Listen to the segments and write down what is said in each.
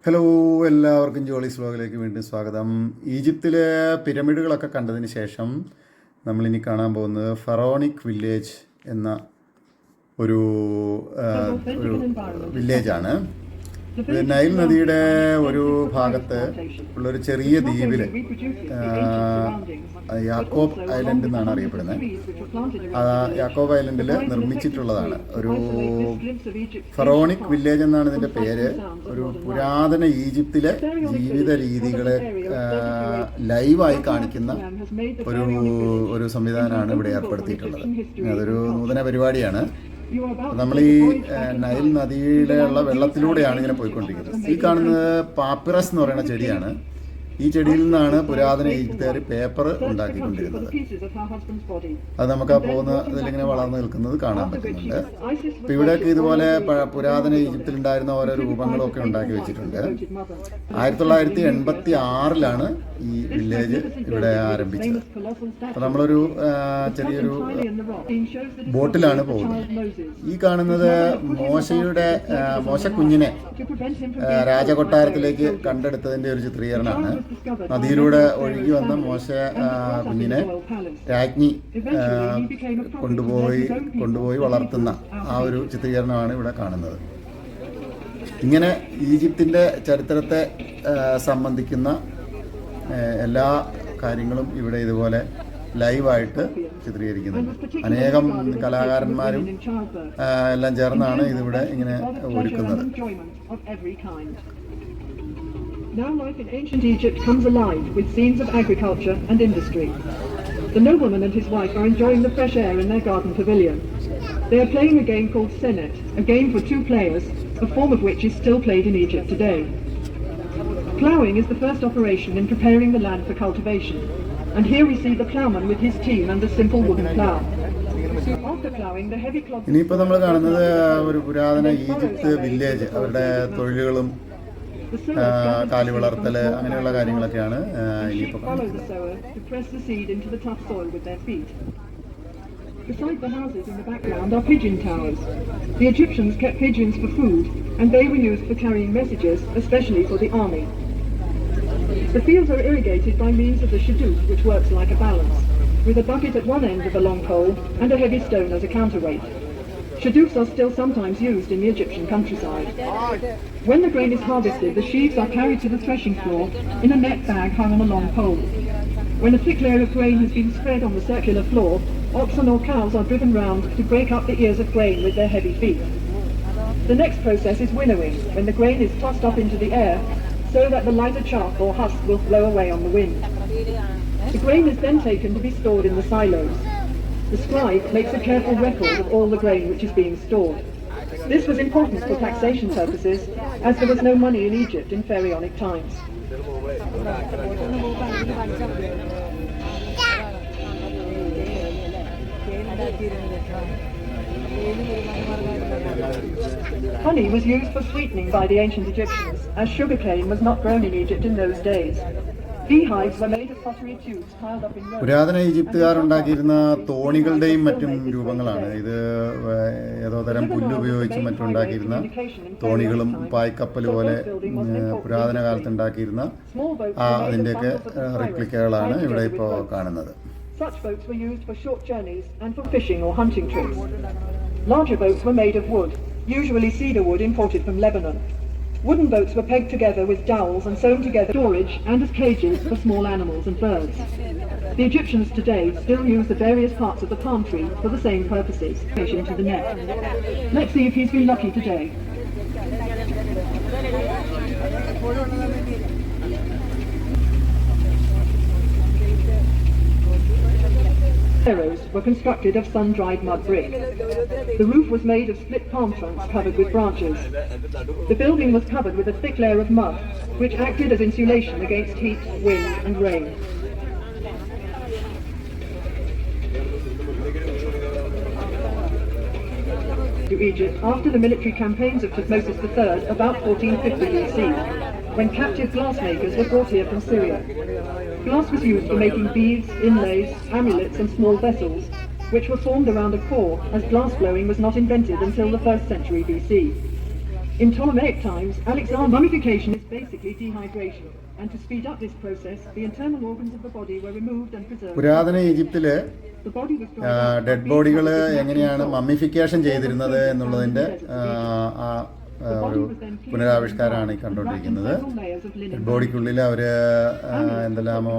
Hello, എല്ലാവർക്കും ജോളീസ് വ്ലോഗിലേക്ക് വീണ്ടും സ്വാഗതം. ഈജിപ്തിലെ പിരമിഡുകളൊക്കെ കണ്ടതിന് ശേഷം നമ്മളിനി കാണാൻ പോകുന്നത് ഫറോണിക് വില്ലേജ് എന്ന ഒരു ഒരു വില്ലേജാണ്. ഇത് നൈൽ നദിയുടെ ഒരു ഭാഗത്ത് ഉള്ളൊരു ചെറിയ ദ്വീപിൽ യാക്കോബ് ഐലൻഡ് എന്നാണ് അറിയപ്പെടുന്നത്. യാക്കോബ് ഐലൻഡിൽ നിർമ്മിച്ചിട്ടുള്ളതാണ്. ഒരു ഫറോണിക് വില്ലേജ് എന്നാണ് ഇതിൻ്റെ പേര്. ഒരു പുരാതന ഈജിപ്തിലെ ജീവിത രീതികളെ ലൈവായി കാണിക്കുന്ന ഒരു സംവിധാനമാണ് ഇവിടെ ഏർപ്പെടുത്തിയിട്ടുള്ളത്. അതൊരു നൂതന പരിപാടിയാണ്. നമ്മൾ ഈ നൈൽ നദിയിലുള്ള വെള്ളത്തിലൂടെയാണ് ഇങ്ങനെ പോയിക്കൊണ്ടിരിക്കുന്നത്. ഈ കാണുന്നത് പാപ്പിറസ് എന്ന് പറയുന്ന ചെടിയാണ്. ഈ ചെടിയിൽ നിന്നാണ് പുരാതന ഈജിപ്തുകാർ പേപ്പർ ഉണ്ടാക്കിക്കൊണ്ടിരുന്നത്. അത് നമുക്ക് ആ പോകുന്ന ഇതിലിങ്ങനെ വളർന്നു നിൽക്കുന്നത് കാണാൻ പറ്റുന്നുണ്ട്. അപ്പോൾ ഇവിടെയൊക്കെ ഇതുപോലെ പുരാതന ഈജിപ്തിലുണ്ടായിരുന്ന ഓരോ രൂപങ്ങളൊക്കെ ഉണ്ടാക്കി വെച്ചിട്ടുണ്ട്. 1986 ഈ വില്ലേജ് ഇവിടെ ആരംഭിച്ചത്. അപ്പോൾ നമ്മളൊരു ചെറിയൊരു ബോട്ടിലാണ് പോകുന്നത്. ഈ കാണുന്നത് മോശക്കുഞ്ഞിനെ രാജകൊട്ടാരത്തിലേക്ക് കണ്ടെടുത്തതിൻ്റെ ഒരു ചിത്രീകരണമാണ്. നദിയിലൂടെ ഒഴുകി വന്ന കുഞ്ഞിനെ രാജ്ഞി കൊണ്ടുപോയി വളർത്തുന്ന ആ ഒരു ചിത്രീകരണമാണ് ഇവിടെ കാണുന്നത്. ഇങ്ങനെ ഈജിപ്തിൻ്റെ ചരിത്രത്തെ സംബന്ധിക്കുന്ന എല്ലാ കാര്യങ്ങളും ഇവിടെ ഇതുപോലെ ലൈവായിട്ട് ചിത്രീകരിക്കുന്നുണ്ട്. അനേകം കലാകാരന്മാരും എല്ലാം ചേർന്നാണ് ഇതിവിടെ ഇങ്ങനെ ഒരുക്കുന്നത്. Now life in ancient Egypt comes alive with scenes of agriculture and industry. The nobleman and his wife are enjoying the fresh air in their garden pavilion. They are playing a game called senet, a game for 2 players, a form of which is still played in Egypt today. Ploughing is the first operation in preparing the land for cultivation, and here we see the ploughman with his team and the simple wooden plough. After ploughing, the heavy clods. ഇനിയിപ്പോൾ നമ്മൾ കാണുന്നത് ഒരു പുരാതന Egypt village, അവരുടെ തൊഴിലുകളും കാലി വളർത്തൽ അങ്ങനെയുള്ള കാര്യങ്ങളൊക്കെയാണ് ഇനിയിപ്പോൾ കാണുന്നത്. Beside the houses in the background are pigeon towers. The Egyptians kept pigeons for food, and they were used for carrying messages, especially for the army. The fields are irrigated by means of the shadoof, which works like a balance, with a bucket at one end of a long pole and a heavy stone as a counterweight. Shadoofs are still sometimes used in the Egyptian countryside. When the grain is harvested, the sheaves are carried to the threshing floor in a net bag hung on a long pole. When a thick layer of grain has been spread on the circular floor, oxen or cows are driven round to break up the ears of grain with their heavy feet. The next process is winnowing, when the grain is tossed up into the air so that the lighter chaff or husk will blow away on the wind. The grain is then taken to be stored in the silos. The scribe makes a careful record of all the grain which is being stored. This was important for taxation purposes, as there was no money in Egypt in pharaonic times. Honey was used for sweetening by the ancient Egyptians, as sugarcane was not grown in Egypt in those days. പുരാതന ഈജിപ്തുകാർ ഉണ്ടാക്കിയിരുന്ന തോണികളുടെയും മറ്റും രൂപങ്ങളാണ് ഇത്. ഏതോ തരം പുല്ലുപയോഗിച്ച് മറ്റുണ്ടാക്കിയിരുന്ന തോണികളും പായ്ക്കപ്പൽ പോലെ പുരാതന കാലത്ത് ഉണ്ടാക്കിയിരുന്ന അതിൻ്റെയൊക്കെ റിപ്ലിക്കകളാണ് ഇവിടെ ഇപ്പോൾ കാണുന്നത്. Such boats were used for short journeys and for fishing or hunting trips. Larger boats were made of wood, usually cedar wood imported from Lebanon. Wooden boats were pegged together with dowels and sewn together for storage and as cages for small animals and birds. The Egyptians today still use the various parts of the palm tree for the same purposes. To the net. Let's see if he's been lucky today. Arrows were constructed of sun-dried mud brick. The roof was made of split palm trunks covered with branches. The building was covered with a thick layer of mud, which acted as insulation against heat, wind and rain. To Egypt after the military campaigns of Thutmose III about 1450 BC, when captive glassmakers were brought here from Syria. Glass was used for making beads, inlays, amulets and small vessels, which were formed around a core, as glass blowing was not invented until the 1st century BC. In Ptolemaic times, Alexander mummification is basically dehydration, and to speed up this process, the internal organs of the body were removed and preserved. പുരാതന ഈജിപ്തില് The body was dead ബോഡികൾ എങ്ങനെയാണ് mummification ചെയ്തിരുന്നത് എന്നുള്ളതിൻ്റെ ഒരു പുനരാവിഷ്കാരമാണ് ഈ കണ്ടുകൊണ്ടിരിക്കുന്നത്. Dead ബോഡിക്കുള്ളിൽ അവർ എന്തെല്ലാമോ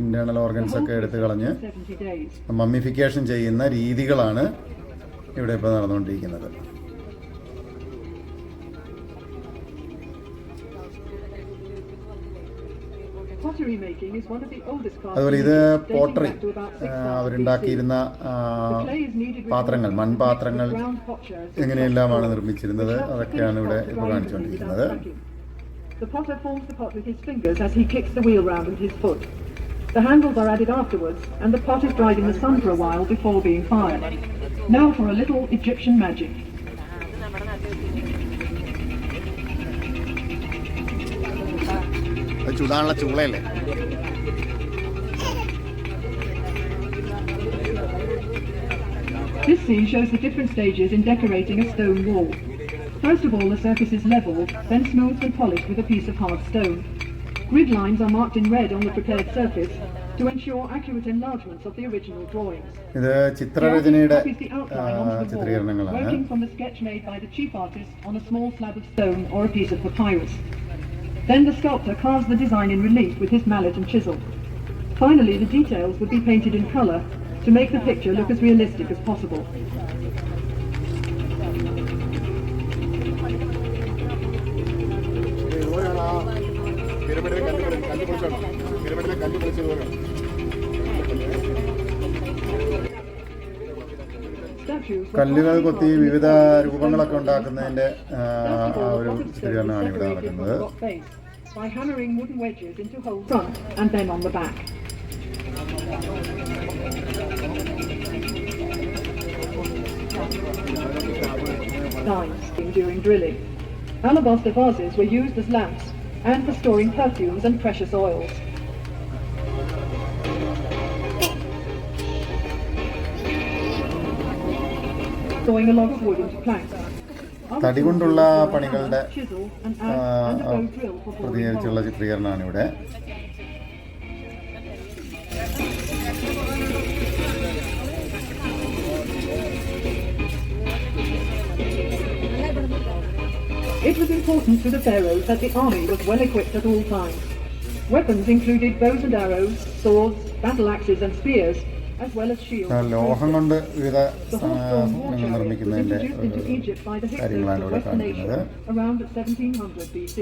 internal organs ഒക്കെ എടുത്തു കളഞ്ഞ് മമ്മിഫിക്കേഷൻ ചെയ്യുന്ന രീതികളാണ് ഇവിടെ ഇപ്പോൾ നടന്നുകൊണ്ടിരിക്കുന്നത്. അതുപോലെ ഇത് പോട്ടറി അവരുണ്ടാക്കിയിരുന്ന പാത്രങ്ങൾ, മൺപാത്രങ്ങൾ എങ്ങനെയെല്ലാമാണ് നിർമ്മിച്ചിരുന്നത് അതൊക്കെയാണ് ഇവിടെ ഇപ്പോൾ കാണിച്ചുകൊണ്ടിരിക്കുന്നത്. The potter forms the pot with his fingers as he kicks the wheel round with his foot. The handles are added afterwards, and the pot is dried in the sun for a while before being fired. Now for a little Egyptian magic. ചൂടാനുള്ള ചൂളയല്ലേ? This scene shows the different stages in decorating a stone wall. First of all, the surface is leveled, then smoothed and polished with a piece of hard stone. Grid lines are marked in red on the prepared surface to ensure accurate enlargements of the original drawings. ഇത് ചിത്രരചനയുടെ ചിത്രീകരണങ്ങളാണ്. Working from the sketch made by the chief artist on a small slab of stone or a piece of papyrus. Then the sculptor carves the design in relief with his mallet and chisel. Finally, the details would be painted in color to make the picture look as realistic as possible. കല്ലുകൾ കൊത്തി വിവിധ രൂപങ്ങളൊക്കെ ഉണ്ടാക്കുന്നതിന്റെ ഒരു ചിത്രീകരണമാണ് ഇവിടെ നടക്കുന്നത്. By hammering wooden wedges into holes front and then on the back. Lines during drilling. Alabaster vases were used as lamps and for storing perfumes and precious oils. Sawing a log of wood into planks. തടി കൊണ്ടുള്ള പണികളുടെ പ്രതികരിച്ചുള്ള ചിത്രീകരണമാണ് ഇവിടെ. It was important to the pharaohs that the army was well equipped at all times. Weapons included bows and arrows, swords, battle axes and spears, as well as shields. ലോഹം കൊണ്ട് വിവിധ സാധനങ്ങൾ നിർമ്മിക്കുന്നതിന്റെ കാര്യങ്ങളാണ് ഇവിടെ കാണിക്കുന്നത്. Around 1700 BC.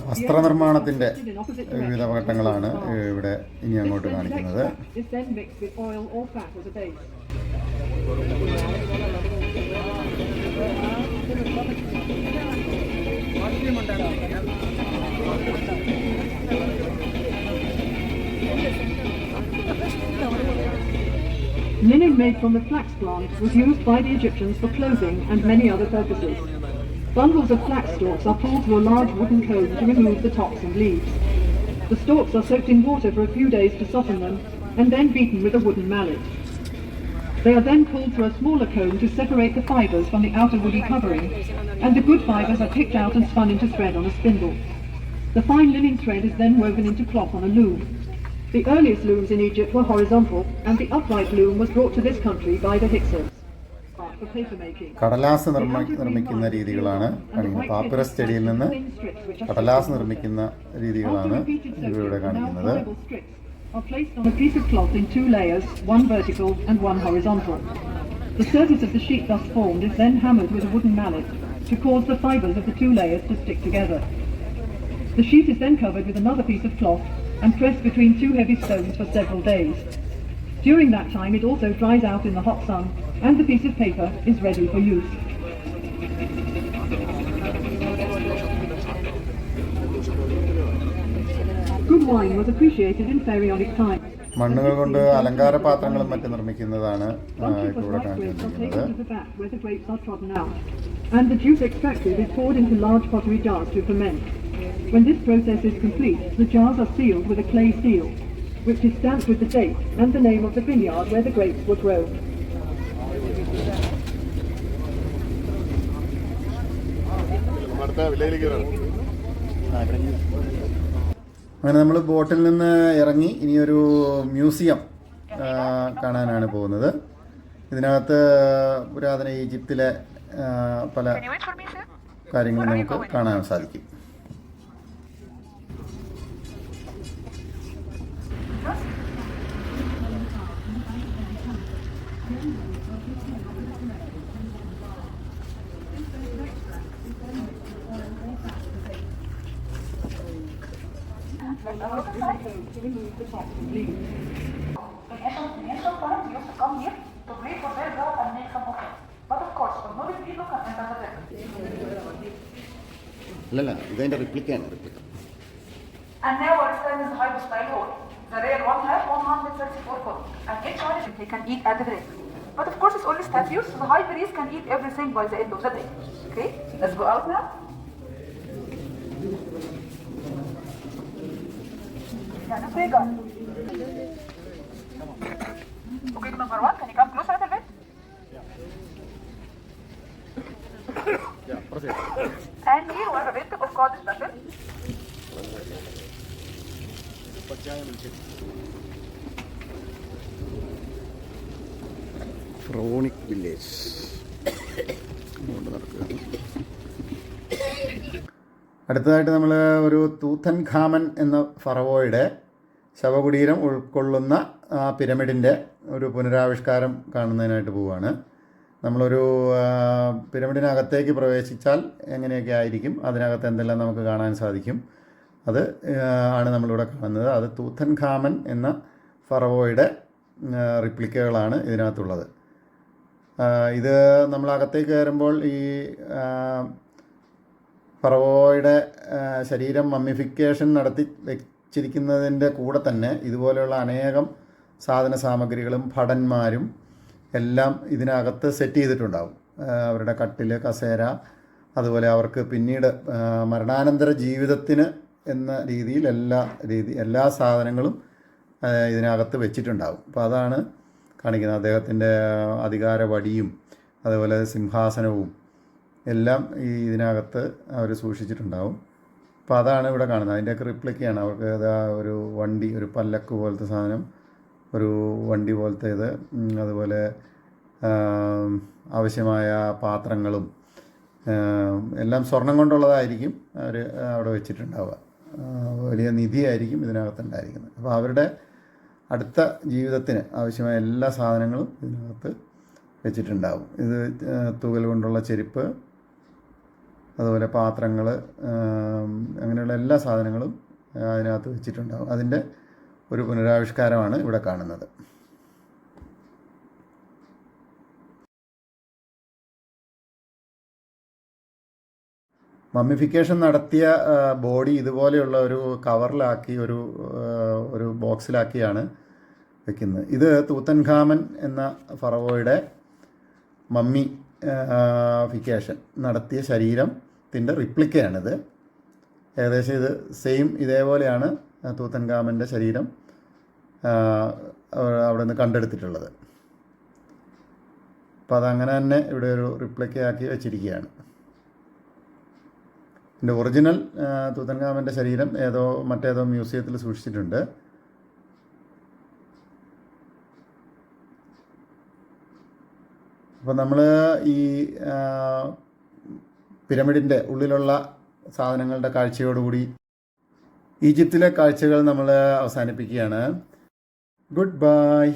വസ്ത്രനിർമ്മാണത്തിന്റെ വിവിധ ഘട്ടങ്ങളാണ് ഇവിടെ ഇനി അങ്ങോട്ട് കാണിക്കുന്നത്. Linen made from the flax plant was used by the Egyptians for clothing and many other purposes. Bundles of flax stalks are pulled through a large wooden cone to remove the tops and leaves. The stalks are soaked in water for a few days to soften them and then beaten with a wooden mallet. They are then pulled through a smaller cone to separate the fibres from the outer woody covering, and the good fibres are picked out and spun into thread on a spindle. The fine linen thread is then woven into cloth on a loom. The earliest looms in Egypt were horizontal, and the upright loom was brought to this country by the Hyksos. കടലാസ് നിർമ്മിക്കുന്ന രീതികളാണ് കാണിക്കുന്നത്. Papyrus ചെടിയിൽ നിന്ന് കടലാസ് നിർമ്മിക്കുന്ന രീതികളാണ് ഇവിടെ കാണിക്കുന്നത്. Are placed on a piece of cloth in two layers, one vertical and one horizontal. The surface of the sheet thus formed is then hammered with a wooden mallet to cause the fibres of the two layers to stick together. The sheet is then covered with another piece of cloth and pressed between two heavy stones for several days. During that time it also dries out in the hot sun and the piece of paper is ready for use. Good wine was appreciated in pharaonic times. മണ്ണുകൾ കൊണ്ട് അലങ്കാര പാത്രങ്ങളും മറ്റും നിർമ്മിക്കുന്നതാണ് ഇവിടെ കാണിച്ചിരിക്കുന്നത്. And the juice extracted is poured into large pottery jars to ferment. When this process is complete, the jars are sealed with a clay seal. which is stamped with the date and the name of the vineyard where the grapes were grown. അങ്ങനെ നമ്മൾ ബോട്ടിൽ നിന്ന് ഇറങ്ങി ഇനിയൊരു museum കാണാനാണ് പോകുന്നത്. ഇതിനകത്ത് പുരാതന ഈജിപ്തിലെ പല കാര്യങ്ങളും നമുക്ക് കാണാൻ സാധിക്കും. In ancient times, you used to come here to pray for their God and make some offering. But of course, ordinary people can enter the temple. അല്ലല്ല, ഇതിൻ്റെ റിപ്ലിക്കാണ്. And now our stand is the high style hall. The real one has 134 columns, and each one they can eat at the break. But of course, it's only statues, so the high priest can eat everything by the end of the day. Okay, let's go out now. Yeah, pray God. Okay, number one, can you come closer a little bit? Yeah, proceed. And here was a bit of God's vessel. pharaonic village. അടുത്തതായിട്ട് നമ്മൾ ഒരു തൂത്തൻ ഖാമൻ എന്ന ഫറവോയുടെ ശവകുടീരം ഉൾക്കൊള്ളുന്ന ആ പിരമിഡിൻ്റെ ഒരു പുനരാവിഷ്കാരം കാണുന്നതിനായിട്ട് പോവുകയാണ്. നമ്മളൊരു പിരമിഡിനകത്തേക്ക് പ്രവേശിച്ചാൽ എങ്ങനെയൊക്കെ ആയിരിക്കും, അതിനകത്ത് എന്തെല്ലാം നമുക്ക് കാണാൻ സാധിക്കും, അത് ആണ് നമ്മളിവിടെ കാണുന്നത്. അത് തൂത്തൻ ഖാമൻ എന്ന ഫറവോയുടെ റിപ്ലിക്കകളാണ് ഇതിനകത്തുള്ളത്. ഇത് നമ്മളകത്തേക്ക് കയറുമ്പോൾ ഈ ഫറവോയുടെ ശരീരം മമ്മിഫിക്കേഷൻ നടത്തി വെച്ചിരിക്കുന്നതിൻ്റെ കൂടെ തന്നെ ഇതുപോലെയുള്ള അനേകം സാധന സാമഗ്രികളും ഭടന്മാരും എല്ലാം ഇതിനകത്ത് സെറ്റ് ചെയ്തിട്ടുണ്ടാവും. അവരുടെ കട്ടിൽ, കസേര, അതുപോലെ അവർക്ക് പിന്നീട് മരണാനന്തര ജീവിതത്തിന് എന്ന രീതിയിൽ എല്ലാ സാധനങ്ങളും ഇതിനകത്ത് വെച്ചിട്ടുണ്ടാവും. അപ്പോൾ അതാണ് കാണിക്കുന്നത്. അദ്ദേഹത്തിൻ്റെ അധികാര വടിയും അതുപോലെ സിംഹാസനവും എല്ലാം ഇതിനകത്ത് അവർ സൂക്ഷിച്ചിട്ടുണ്ടാവും. അപ്പോൾ അതാണ് ഇവിടെ കാണുന്നത്. അതിൻ്റെയൊക്കെ റിപ്ലിക്കയാണ്. അവർക്ക് ഒരു വണ്ടി, ഒരു പല്ലക്ക് പോലത്തെ സാധനം, ഒരു വണ്ടി പോലത്തെ ഇത്, അതുപോലെ ആവശ്യമായ പാത്രങ്ങളും എല്ലാം സ്വർണം കൊണ്ടുള്ളതായിരിക്കും അവർ അവിടെ വെച്ചിട്ടുണ്ടാവുക. വലിയ നിധിയായിരിക്കും ഇതിനകത്തുണ്ടായിരിക്കുന്നത്. അപ്പോൾ അവരുടെ അടുത്ത ജീവിതത്തിന് ആവശ്യമായ എല്ലാ സാധനങ്ങളും ഇതിനകത്ത് വെച്ചിട്ടുണ്ടാവും. ഇത് തൂവൽ കൊണ്ടുള്ള ചെരുപ്പ്, അതുപോലെ പാത്രങ്ങൾ, അങ്ങനെയുള്ള എല്ലാ സാധനങ്ങളും അതിനകത്ത് വെച്ചിട്ടുണ്ടാവും. അതിൻ്റെ ഒരു പുനരാവിഷ്കാരമാണ് ഇവിടെ കാണുന്നത്. മമ്മിഫിക്കേഷൻ നടത്തിയ ബോഡി ഇതുപോലെയുള്ള ഒരു കവറിലാക്കി ഒരു ബോക്സിലാക്കിയാണ് വെക്കുന്നത്. ഇത് തൂത്തൻ ഖാമൻ എന്ന ഫറവോയുടെ മമ്മിഫിക്കേഷൻ നടത്തിയ ശരീരത്തിൻ്റെ റിപ്ലിക്കയാണിത്. ഏകദേശം ഇത് സെയിം ഇതേപോലെയാണ് തൂത്തൻ ഖാമൻ്റെ ശരീരം അവിടെ നിന്ന് കണ്ടെടുത്തിട്ടുള്ളത്. അപ്പോൾ അതങ്ങനെ തന്നെ ഇവിടെ ഒരു റിപ്ലിക്കയാക്കി വെച്ചിരിക്കുകയാണ്. ഇതിൻ്റെ ഒറിജിനൽ തൂത്തൻ ഖാമൻ്റെ ശരീരം മറ്റേതോ മ്യൂസിയത്തിൽ സൂക്ഷിച്ചിട്ടുണ്ട്. അപ്പോൾ നമ്മൾ ഈ പിരമിഡിൻ്റെ ഉള്ളിലുള്ള സാധനങ്ങളുടെ കാഴ്ചയോടുകൂടി ഈജിപ്തിലെ കാഴ്ചകൾ നമ്മൾ അവസാനിപ്പിക്കുകയാണ്. Good bye.